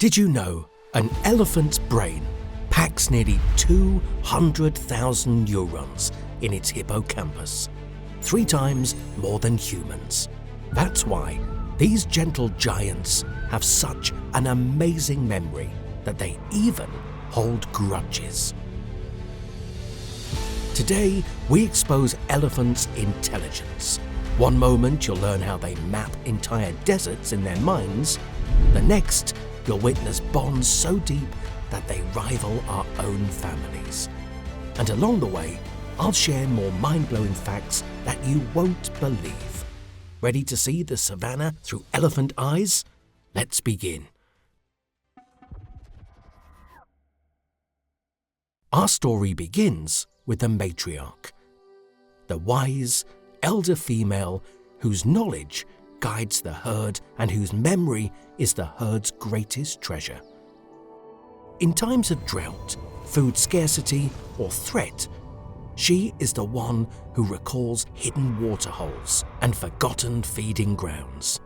Did you know an elephant's brain packs nearly 200,000 neurons in its hippocampus, 3 times more than humans? That's why these gentle giants have such an amazing memory that they even hold grudges. Today, we expose elephants' intelligence. One moment you'll learn how they map entire deserts in their minds. The next, you'll witness bonds so deep that they rival our own families. And along the way, I'll share more mind-blowing facts that you won't believe. Ready to see the savannah through elephant eyes? Let's begin. Our story begins with the matriarch, the wise, elder female whose knowledge guides the herd and whose memory is the herd's greatest treasure. In times of drought, food scarcity, or threat, she is the one who recalls hidden waterholes and forgotten feeding grounds.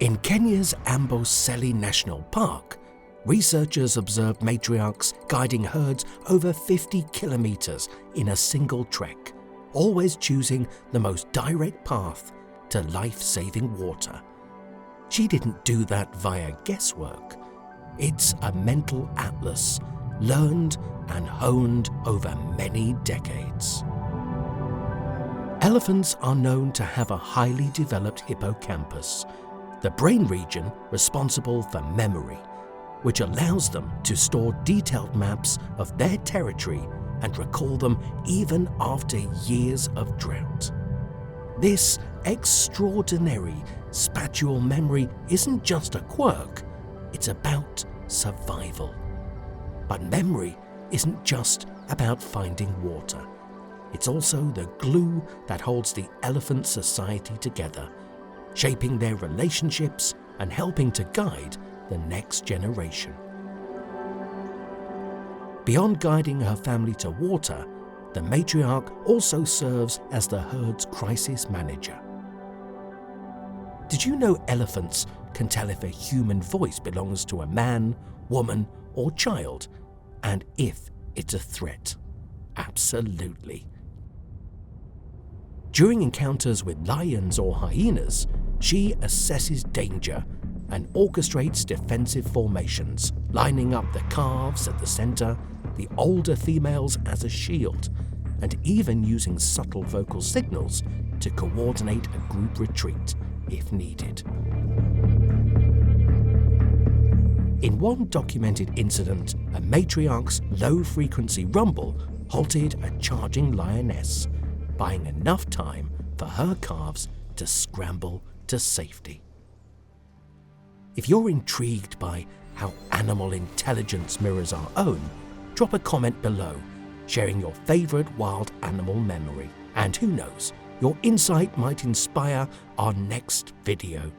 In Kenya's Amboseli National Park, researchers observed matriarchs guiding herds over 50 kilometers in a single trek, always choosing the most direct path to life-saving water. She didn't do that via guesswork. It's a mental atlas, learned and honed over many decades. Elephants are known to have a highly developed hippocampus, the brain region responsible for memory, which allows them to store detailed maps of their territory and recall them even after years of drought. This extraordinary spatial memory isn't just a quirk, it's about survival. But memory isn't just about finding water. It's also the glue that holds the elephant society together, shaping their relationships and helping to guide the next generation. Beyond guiding her family to water, the matriarch also serves as the herd's crisis manager. Did you know elephants can tell if a human voice belongs to a man, woman, or child, and if it's a threat? Absolutely. During encounters with lions or hyenas, she assesses danger and orchestrates defensive formations, lining up the calves at the center, the older females as a shield, and even using subtle vocal signals to coordinate a group retreat if needed. In one documented incident, a matriarch's low-frequency rumble halted a charging lioness, buying enough time for her calves to scramble to safety. If you're intrigued by how animal intelligence mirrors our own, drop a comment below, sharing your favorite wild animal memory. And who knows, your insight might inspire our next video.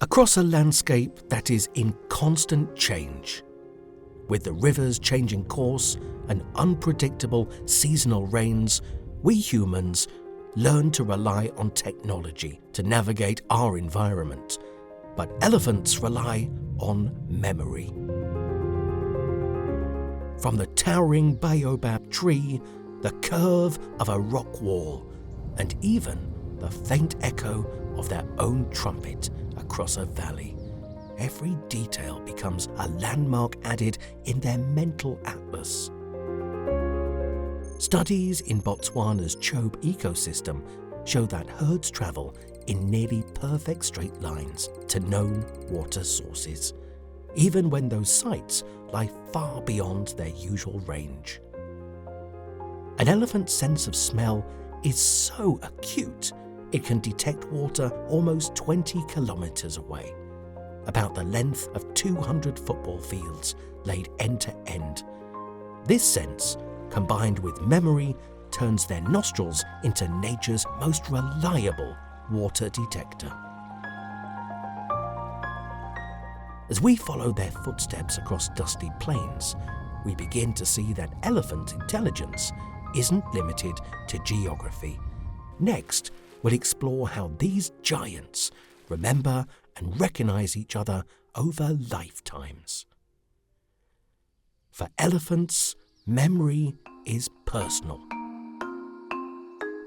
Across a landscape that is in constant change, with the rivers changing course and unpredictable seasonal rains, we humans learn to rely on technology to navigate our environment, but elephants rely on memory. From the towering baobab tree, the curve of a rock wall, and even the faint echo of their own trumpet across a valley, every detail becomes a landmark added in their mental atlas. Studies in Botswana's 𝐂𝐡𝐞𝐤 ecosystem show that herds travel in nearly perfect straight lines to known water sources, even when those sites lie far beyond their usual range. An elephant's sense of smell is so acute it can detect water almost 20 kilometers away, about the length of 200 football fields laid end to end. This sense, combined with memory, turns their nostrils into nature's most reliable water detector. As we follow their footsteps across dusty plains, we begin to see that elephant intelligence isn't limited to geography. Next, we'll explore how these giants remember and recognize each other over lifetimes. For elephants, memory is personal.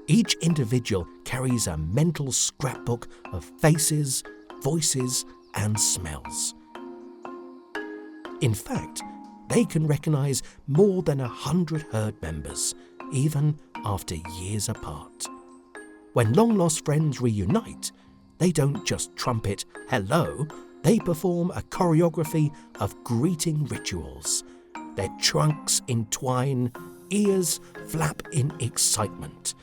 Each individual carries a mental scrapbook of faces, voices, and smells. In fact, they can recognize more than 100 herd members, even after years apart. When long-lost friends reunite, they don't just trumpet hello, they perform a choreography of greeting rituals. Their trunks entwine, ears flap in excitement,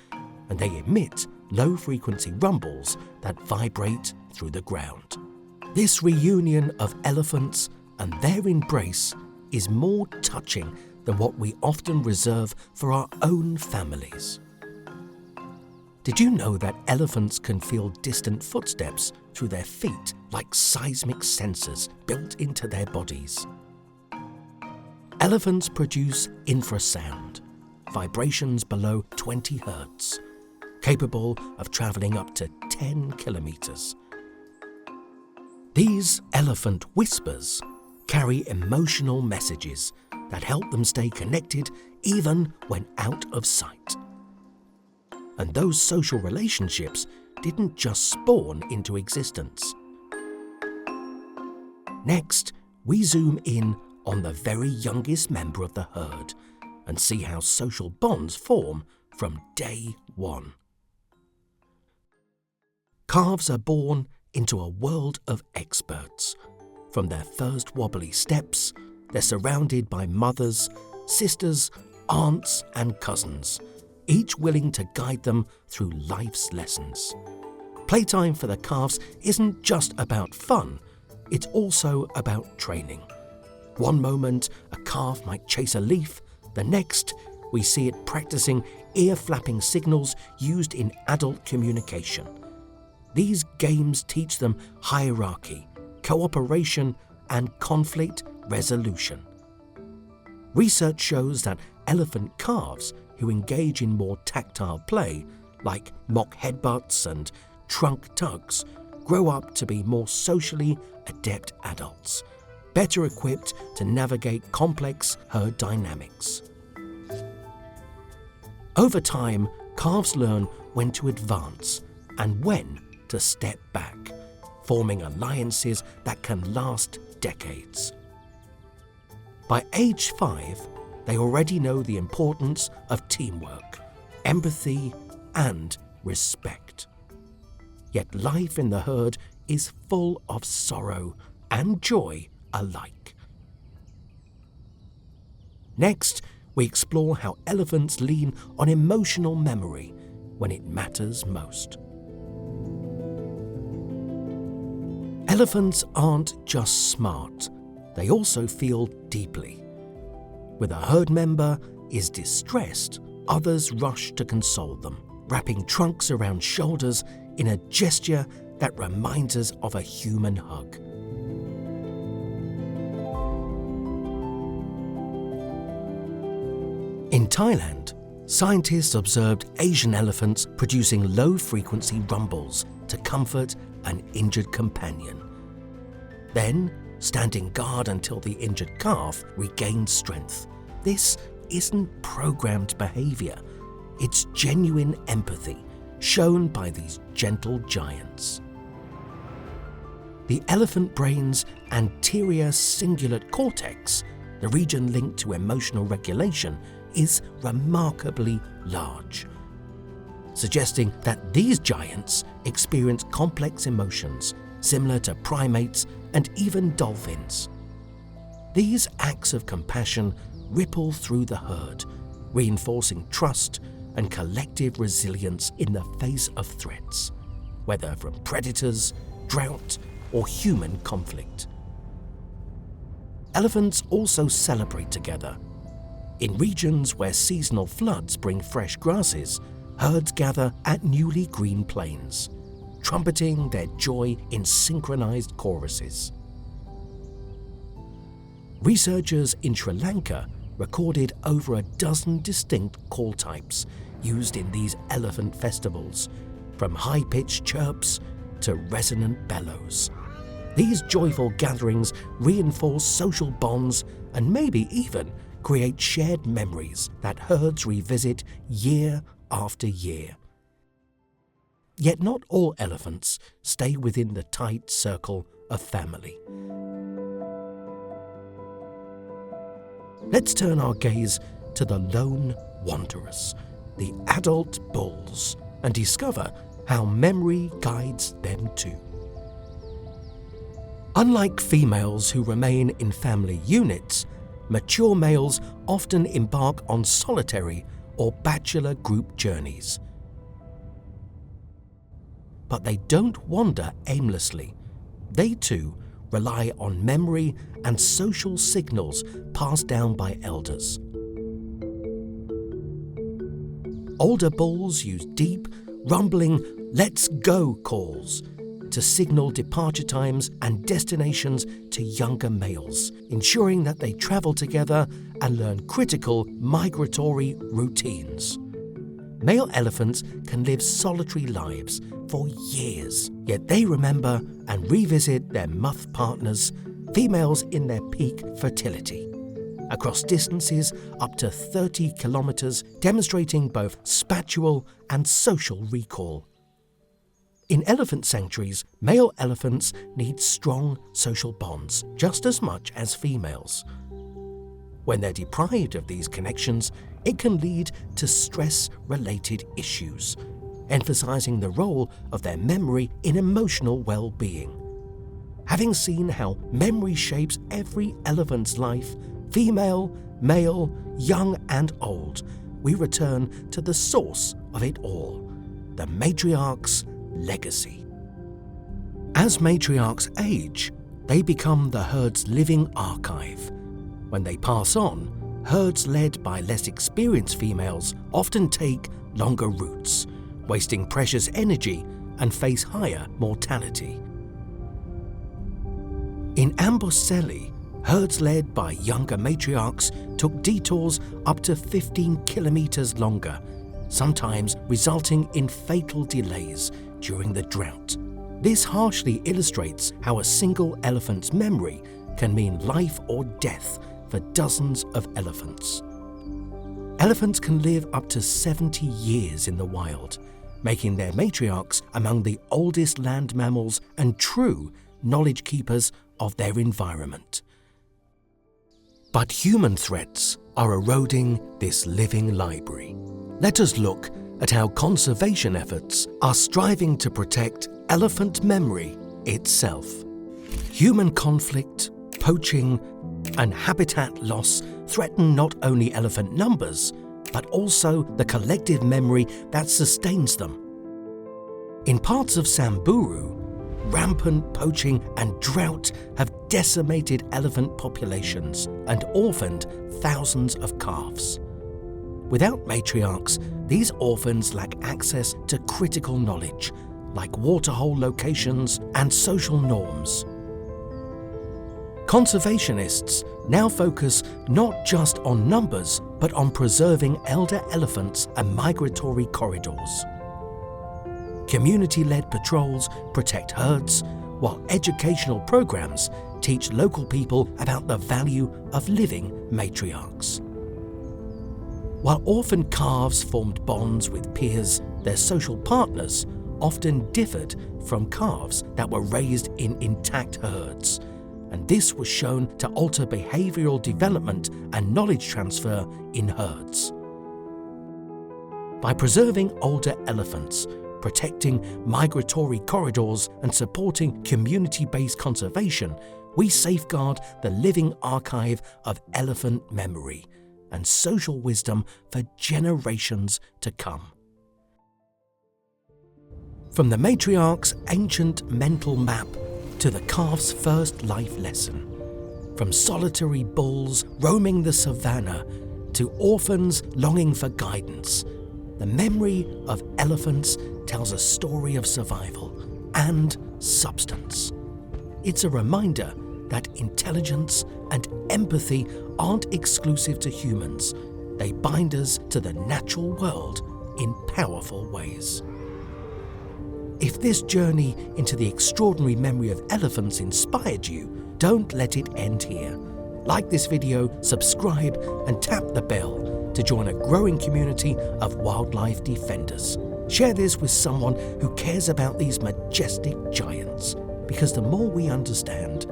and they emit low-frequency rumbles that vibrate through the ground. This reunion of elephants and their embrace is more touching than what we often reserve for our own families. Did you know that elephants can feel distant footsteps through their feet like seismic sensors built into their bodies? Elephants produce infrasound, vibrations below 20 Hz, capable of traveling up to 10 kilometers. These elephant whispers carry emotional messages that help them stay connected even when out of sight. And those social relationships didn't just spawn into existence. Next, we zoom in on the very youngest member of the herd and see how social bonds form from day one. Calves are born into a world of experts. From their first wobbly steps, they're surrounded by mothers, sisters, aunts, and cousins, each willing to guide them through life's lessons. Playtime for the calves isn't just about fun, it's also about training. One moment, a calf might chase a leaf, the next, we see it practicing ear-flapping signals used in adult communication. These games teach them hierarchy, cooperation, and conflict resolution. Research shows that elephant calves who engage in more tactile play, like mock headbutts and trunk tugs, grow up to be more socially adept adults, better equipped to navigate complex herd dynamics. Over time, calves learn when to advance and when to step back, forming alliances that can last decades. By age 5, they already know the importance of teamwork, empathy, and respect. Yet life in the herd is full of sorrow and joy alike. Next, we explore how elephants lean on emotional memory when it matters most. Elephants aren't just smart, they also feel deeply. When a herd member is distressed, others rush to console them, wrapping trunks around shoulders in a gesture that reminds us of a human hug. In Thailand, scientists observed Asian elephants producing low-frequency rumbles to comfort an injured companion. Then, standing guard until the injured calf regained strength. This isn't programmed behavior, it's genuine empathy shown by these gentle giants. The elephant brain's anterior cingulate cortex, the region linked to emotional regulation, is remarkably large, suggesting that these giants experience complex emotions similar to primates and even dolphins. These acts of compassion ripple through the herd, reinforcing trust and collective resilience in the face of threats, whether from predators, drought, or human conflict. Elephants also celebrate together. In regions where seasonal floods bring fresh grasses, herds gather at newly green plains, trumpeting their joy in synchronized choruses. Researchers in Sri Lanka recorded over a dozen distinct call types used in these elephant festivals, from high-pitched chirps to resonant bellows. These joyful gatherings reinforce social bonds and maybe even create shared memories that herds revisit year after year. Yet not all elephants stay within the tight circle of family. Let's turn our gaze to the lone wanderers, the adult bulls, and discover how memory guides them too. Unlike females who remain in family units, mature males often embark on solitary or bachelor group journeys. But they don't wander aimlessly. They too rely on memory and social signals passed down by elders. Older bulls use deep, rumbling "let's go" calls to signal departure times and destinations to younger males, ensuring that they travel together and learn critical migratory routines. Male elephants can live solitary lives for years, yet they remember and revisit their muth partners, females in their peak fertility, across distances up to 30 kilometers, demonstrating both spatial and social recall. In elephant sanctuaries, male elephants need strong social bonds just as much as females. When they're deprived of these connections, it can lead to stress-related issues, emphasizing the role of their memory in emotional well-being. Having seen how memory shapes every elephant's life, female, male, young and old, we return to the source of it all, the matriarch's legacy. As matriarchs age, they become the herd's living archive. When they pass on, herds led by less experienced females often take longer routes, wasting precious energy and face higher mortality. In 𝐂𝐡𝐞𝐤, herds led by younger matriarchs took detours up to 15 kilometers longer, sometimes resulting in fatal delays during the drought. This harshly illustrates how a single elephant's memory can mean life or death for dozens of elephants. Elephants can live up to 70 years in the wild, making their matriarchs among the oldest land mammals and true knowledge keepers of their environment. But human threats are eroding this living library. Let us look at how conservation efforts are striving to protect elephant memory itself. Human conflict, poaching, and habitat loss threaten not only elephant numbers, but also the collective memory that sustains them. In parts of Samburu, rampant poaching and drought have decimated elephant populations and orphaned thousands of calves. Without matriarchs, these orphans lack access to critical knowledge, like waterhole locations and social norms. Conservationists now focus not just on numbers, but on preserving elder elephants and migratory corridors. Community-led patrols protect herds, while educational programs teach local people about the value of living matriarchs. While orphan calves formed bonds with peers, their social partners often differed from calves that were raised in intact herds, and this was shown to alter behavioral development and knowledge transfer in herds. By preserving older elephants, protecting migratory corridors, and supporting community-based conservation, we safeguard the living archive of elephant memory and social wisdom for generations to come. From the matriarch's ancient mental map to the calf's first life lesson, from solitary bulls roaming the savannah to orphans longing for guidance, the memory of elephants tells a story of survival and substance. It's a reminder that intelligence and empathy aren't exclusive to humans. They bind us to the natural world in powerful ways. If this journey into the extraordinary memory of elephants inspired you, don't let it end here. Like this video, subscribe and tap the bell to join a growing community of wildlife defenders. Share this with someone who cares about these majestic giants, because the more we understand,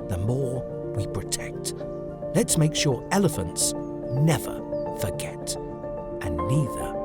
the more we protect. Let's make sure elephants never forget, and neither